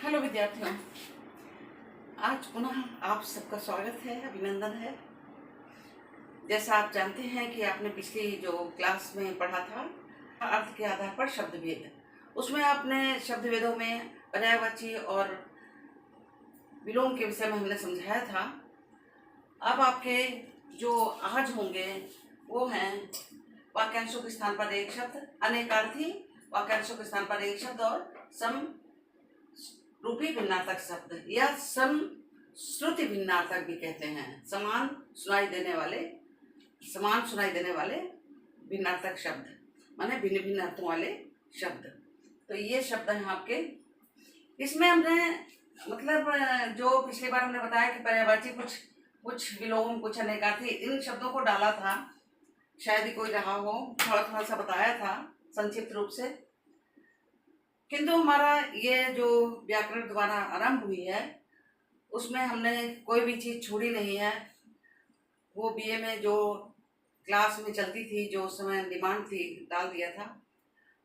Hello विद्यार्थियों, आज पुनः आप सबका स्वागत है, अभिनंदन है। जैसा आप जानते हैं कि आपने पिछली जो क्लास में पढ़ा था अर्थ के आधार पर शब्द भेद, उसमें आपने शब्द भेदों में पर्यायवाची और विलोम के विषय में हमने समझाया था। अब आपके जो आज होंगे वो हैं वाक्यांशों के स्थान पर एक शब्द, अनेकार्थी वाक्यांशों के स्थान पर एक शब्द और सम रूपी भिन्नार्थक शब्द या सम श्रुति भिन्नार्थक भी कहते हैं। समान सुनाई देने वाले भिन्नार्थक शब्द माने भिन्न भिन्न अर्थों वाले शब्द। तो ये शब्द हैं आपके। इसमें हमने मतलब जो पिछली बार हमने बताया कि पर्यायवाची कुछ विलोम कुछ अनेकार्थी इन शब्दों को डाला था, शायद ही कोई रहा हो, थोड़ा थोड़ा सा बताया था संक्षिप्त रूप से। किंतु हमारा ये जो व्याकरण द्वारा आरंभ हुई है उसमें हमने कोई भी चीज़ छोड़ी नहीं है। वो बीए में जो क्लास में चलती थी, जो उस समय डिमांड थी, डाल दिया था।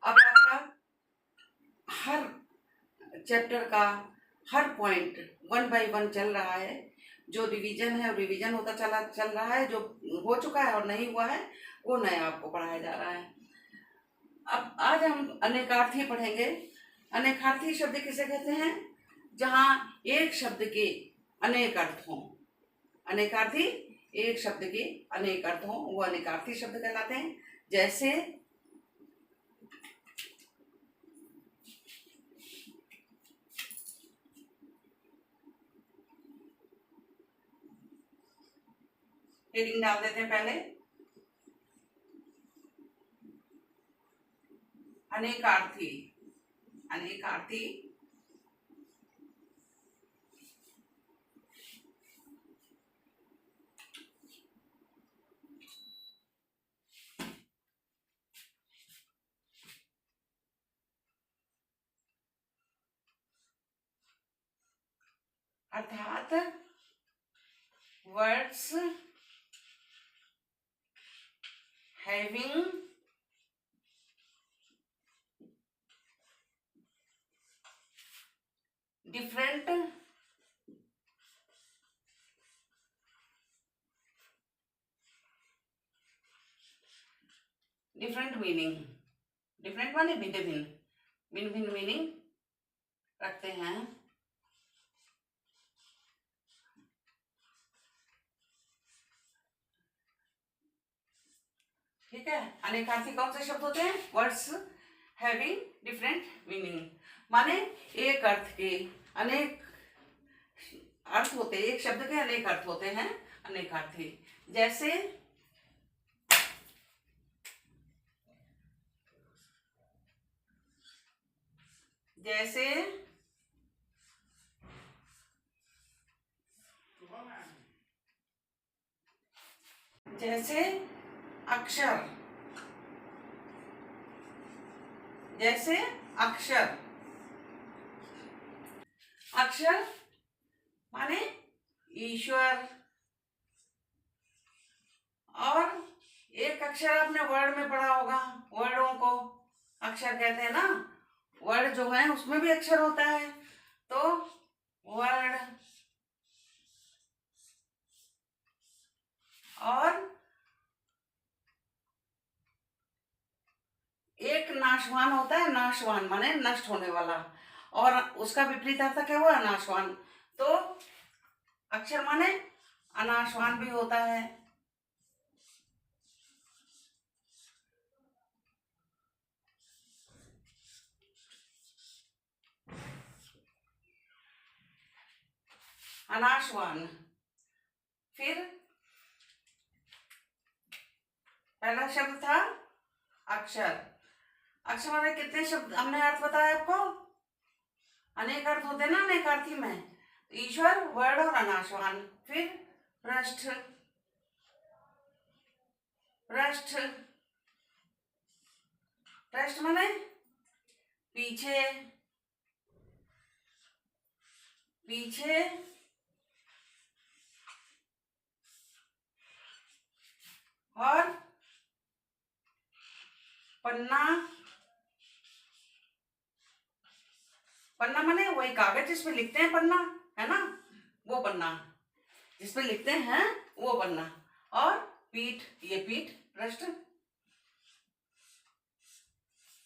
अब आपका हर चैप्टर का हर पॉइंट 1 बाय 1 चल रहा है। जो रिवीजन है रिवीजन होता चल रहा है, जो हो चुका है और नहीं हुआ है वो नया आपको पढ़ाया जा रहा है। अब आज हम अनेकार्थी पढ़ेंगे। अनेकार्थी शब्द किसे कहते हैं? जहां एक शब्द के अनेक अर्थ हों। अनेकार्थी एक शब्द के अनेक अर्थ हों, वो अनेकार्थी शब्द कहलाते हैं। जैसे हेडिंग डाल देते हैं पहले, अनेकार्थी। अनेकार्थी अर्थात words having different meaning. Different माने भिन्न भिन्न मीनिंग रखते हैं। ठीक है, अनेकार्थी कौन से शब्द होते हैं? वर्ड्स हैविंग डिफरेंट मीनिंग माने एक अर्थ के अनेक अर्थ होते हैं, एक शब्द के अनेक अर्थ होते हैं अनेकार्थी। जैसे जैसे जैसे अक्षर, जैसे अक्षर। अक्षर माने ईश्वर। और एक अक्षर आपने वर्ड में पढ़ा होगा, वर्डों को अक्षर कहते हैं ना। वर्ड जो है उसमें भी अक्षर होता है, तो वर्ड। और एक नाशवान होता है, नाशवान माने नष्ट होने वाला, और उसका विपरीत अर्थ क्या हुआ? अनाशवान। तो अक्षर माने अनाशवान भी होता है। अनाशवान। फिर पहला शब्द था अक्षर। अक्षर माने कितने शब्द हमने अर्थ बताया आपको? अनेक अर्थ होते ना अनेकार्थी में, ईश्वर, वर्ड और अनाशवान। फिर पृष्ठ। पृष्ठ पृष्ठ माने पीछे। पीछे और पन्ना। पन्ना माने वही कागज जिसपे लिखते हैं पन्ना, है ना, वो पन्ना जिसपे लिखते हैं वो पन्ना। और पीठ, ये पीठ, पृष्ठ,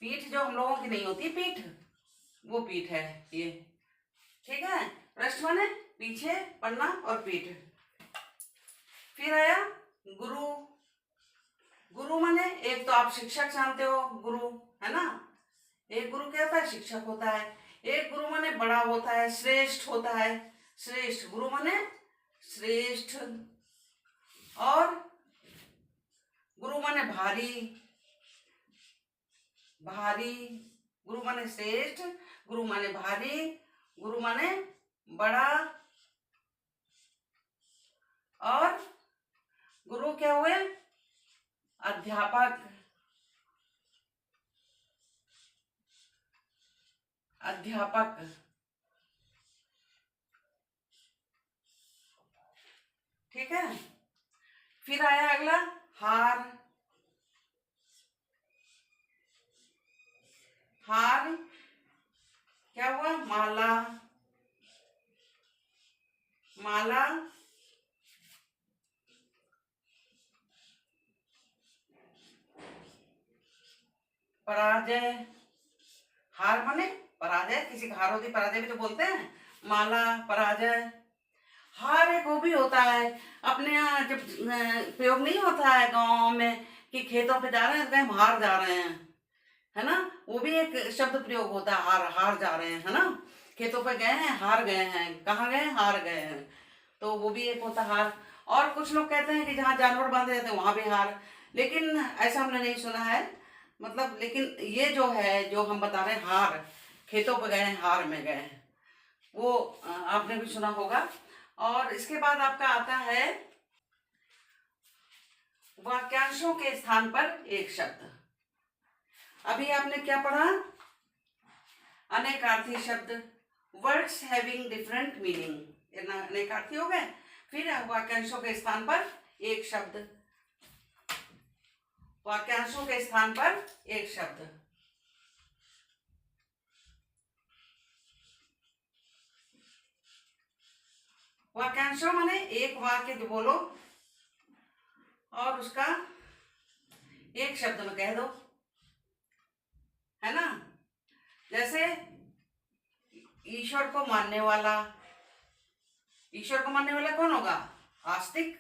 पीठ जो हम लोगों की नहीं होती पीठ, वो पीठ है ये, ठीक है। पृष्ठ माने पीछे, पन्ना और पीठ। फिर आया गुरु। गुरु माने एक तो आप शिक्षक जानते हो, गुरु, है ना। एक गुरु क्या होता है? शिक्षक होता है। एक गुरु माने बड़ा होता है, श्रेष्ठ होता है। श्रेष्ठ, गुरु माने श्रेष्ठ। और गुरु माने भारी, भारी। गुरु माने श्रेष्ठ, गुरु माने भारी, गुरु माने बड़ा। और गुरु क्या हुए? अध्यापक, अध्यापक, ठीक है। फिर आया अगला हार। हार क्या हुआ? माला, माला। पराजय, हार माने पराजय, किसी का हार होती, पराजय भी तो बोलते हैं। माला, पराजय। हार एक वो भी होता है अपने यहाँ, जब प्रयोग नहीं होता है गाँव में कि खेतों पे जा रहे हैं, कहीं हम हार जा रहे हैं, है ना, वो भी एक शब्द प्रयोग होता है, हार, हार जा रहे हैं, है ना। खेतों पे गए हैं, हार गए हैं, कहाँ गए? हार गए हैं, तो वो भी एक होता हार। और कुछ लोग कहते हैं कि जहाँ जानवर बांधे रहते हैं वहां भी हार, लेकिन ऐसा हमने नहीं सुना है, मतलब। लेकिन ये जो है, जो हम बता रहे हैं हार, खेतों पे गए हैं, हार में गए हैं, वो आपने भी सुना होगा। और इसके बाद आपका आता है वाक्यांशों के स्थान पर एक शब्द। अभी आपने क्या पढ़ा? अनेकार्थी शब्द, वर्ड्स हैविंग डिफरेंट मीनिंग, अनेकार्थी हो गए। फिर वाक्यांशों के स्थान पर एक शब्द, वाक्यांशों के स्थान पर एक शब्द। वाक्यांशों माने एक वाक्य जो बोलो और उसका एक शब्द में कह दो, है ना। जैसे ईश्वर को मानने वाला, ईश्वर को मानने वाला कौन होगा? आस्तिक।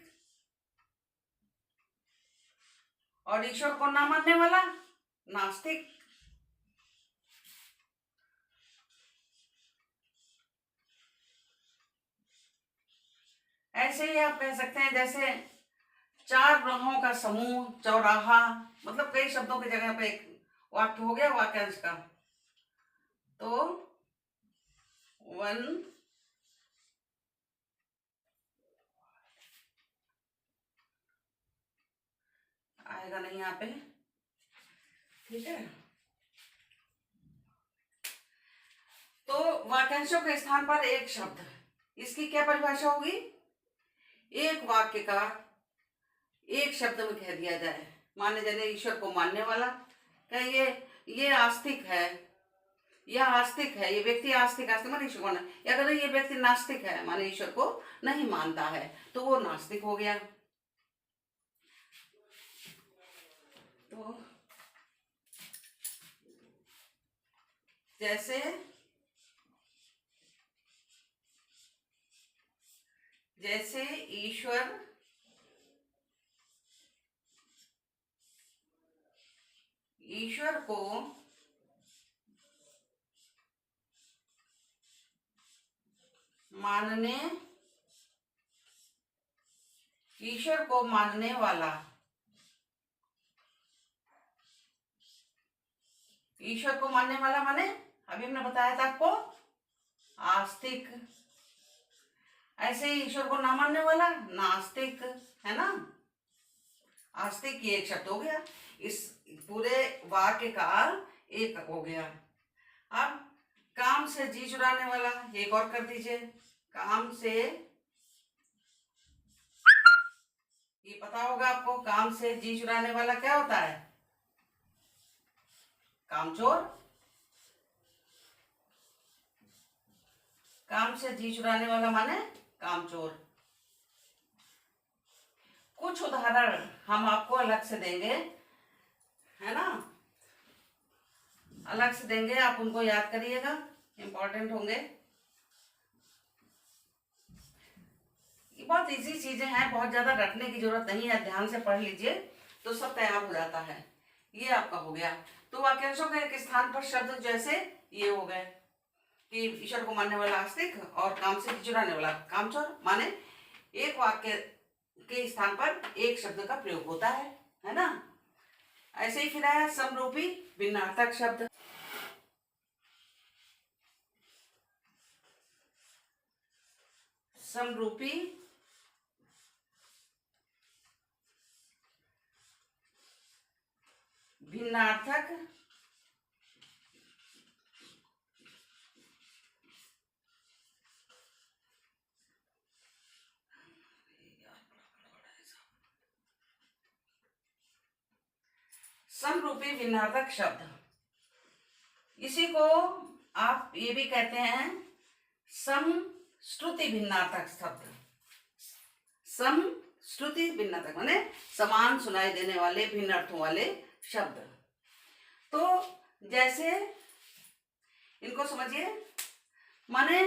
और ईश्वर को ना मानने वाला नास्तिक। ऐसे ही आप कह सकते हैं, जैसे चार राहों का समूह, चौराहा, मतलब कई शब्दों की जगह पे एक वाक्य हो गया वाक्यांश का। तो वन, आएगा नहीं यहाँ पे, ठीक है। तो वाक्यांशों के स्थान पर एक शब्द, इसकी क्या परिभाषा होगी? एक वाक्य का एक शब्द में कह दिया जाए। माने जाने ईश्वर को मानने वाला, क्या ये आस्तिक है, यह आस्तिक है, ये व्यक्ति आस्तिक, आस्तिक माने ईश्वर को ना, या अगर ये व्यक्ति नास्तिक है माने ईश्वर को नहीं मानता है, तो वो नास्तिक हो गया। तो जैसे जैसे ईश्वर को मानने, ईश्वर को मानने वाला, ईश्वर को मानने वाला माने अभी हमने बताया था आपको आस्तिक। ऐसे ही ईश्वर को ना मानने वाला नास्तिक, है ना। आस्तिक ये एक शब्द हो गया, इस पूरे वाक्य का एक हो गया। अब काम से जी चुराने वाला एक और कर दीजिए। काम से, ये पता होगा आपको, काम से जी चुराने वाला क्या होता है? कामचोर। काम से जी चुराने वाला माने कामचोर। कुछ उदाहरण हम आपको अलग से देंगे, है ना, अलग से देंगे, आप उनको याद करिएगा, इंपॉर्टेंट होंगे। ये बहुत इजी चीजें हैं, बहुत ज्यादा रटने की जरूरत नहीं है, ध्यान से पढ़ लीजिए तो सब तैयार हो जाता है। ये आपका हो गया। तो वाक्यांशों के एक स्थान पर शब्द जैसे ये हो गए कि ईश्वर को मानने वाला आस्तिक और काम से चुराने वाला कामचोर, माने एक वाक्य के स्थान पर एक शब्द का प्रयोग होता है ना। ऐसे ही फिर आया समरूपी भिन्नार्थक शब्द। समरूपी भिन्नार्थक समरूपी भिन्नार्थक शब्द, इसी को आप ये भी कहते हैं समश्रुति भिन्नार्थक शब्द। समश्रुति भिन्नार्थक माने समान सुनाई देने वाले भिन्न अर्थों वाले शब्द। तो जैसे इनको समझिए, माने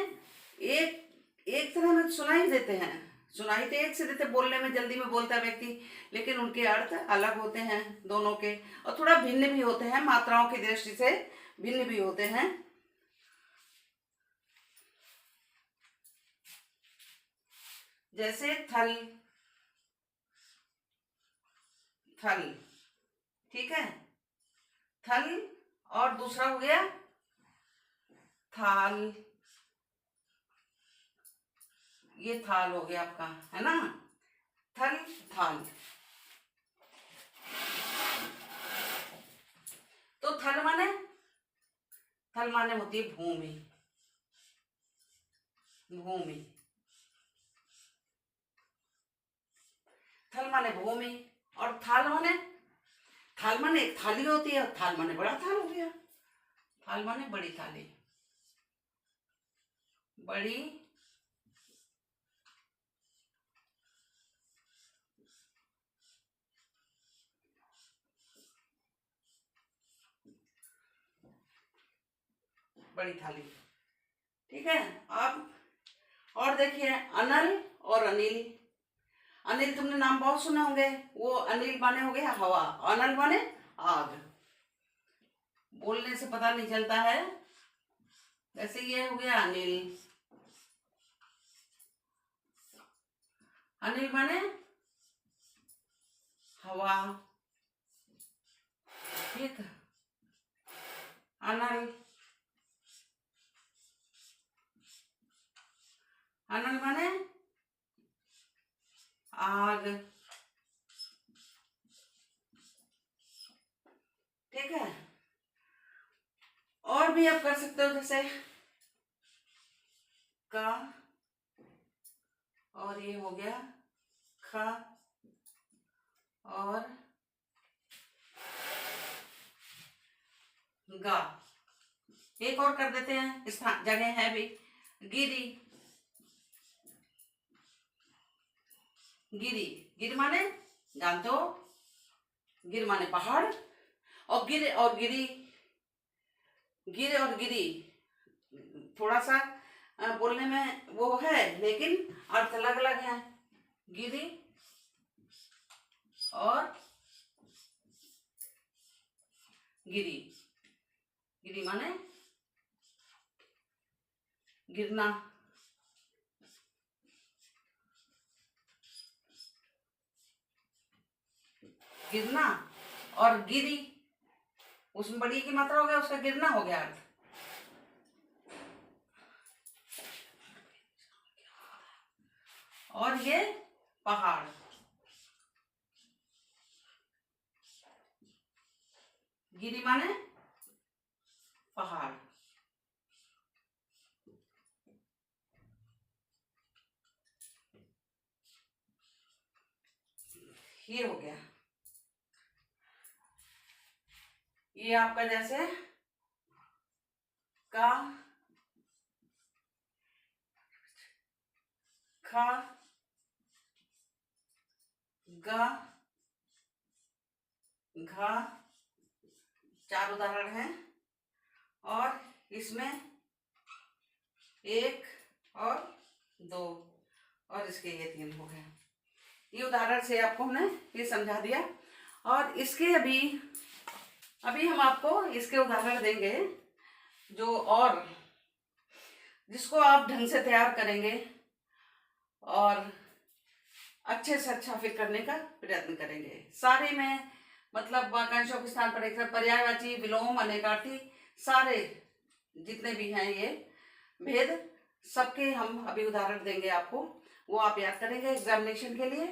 एक तरह में सुनाई देते हैं, सुनाई तो एक से देते, बोलने में जल्दी में बोलता है व्यक्ति, लेकिन उनके अर्थ अलग होते हैं दोनों के, और थोड़ा भिन्न भी होते हैं, मात्राओं की दृष्टि से भिन्न भी होते हैं। जैसे थल, थल, ठीक है, थल, और दूसरा हो गया थाल, ये थाल हो गया आपका, है ना, थल थाल। तो थल माने होती है भूमि, भूमि, थल माने भूमि, और थाल माने एक थाली होती है, थाल माने बड़ा थाल हो गया, थाल माने बड़ी थाली, बड़ी बड़ी थाली, ठीक है। अब और देखिए अनल और अनिल। अनिल तुमने नाम बहुत सुने होंगे, वो अनिल माने हो गया हवा, अनल माने आग, बोलने से पता नहीं चलता है। जैसे ये हो गया अनिल, अनिल माने हवा, ठीक, अनल, अनल माने आग, ठीक है। और भी आप कर सकते हो, जैसे का, और ये हो गया ख, और गा। एक और कर देते हैं, स्थान जगह है भी, गिरी, गिरी, गिर माने जानते हो, गिर माने पहाड़, और गिर और गिरी, गिर और गिरी थोड़ा सा बोलने में वो है, लेकिन अर्थ अलग अलग है। गिरी और गिरी, गिरी माने गिरना, गिरना, और गिरी उसमें बड़ी की मात्रा हो गया, उसका गिरना हो गया अर्थ। और ये पहाड़, गिरी माने पहाड़, ये हो गया। ये आपका जैसे का, ख, ग, घ, 4 उदाहरण हैं और इसमें 1 और 2 और इसके ये 3 हो गए। ये उदाहरण से आपको हमने ये समझा दिया। और इसके अभी हम आपको इसके उदाहरण देंगे जो और जिसको आप ढंग से तैयार करेंगे और अच्छे से अच्छा फिर करने का प्रयत्न करेंगे। सारे में मतलब वाक्यांशों के स्थान पर एक पर्यायवाची, विलोम, अनेकार्थी, सारे जितने भी हैं ये भेद, सबके हम अभी उदाहरण देंगे आपको, वो आप याद करेंगे एग्जामिनेशन के लिए।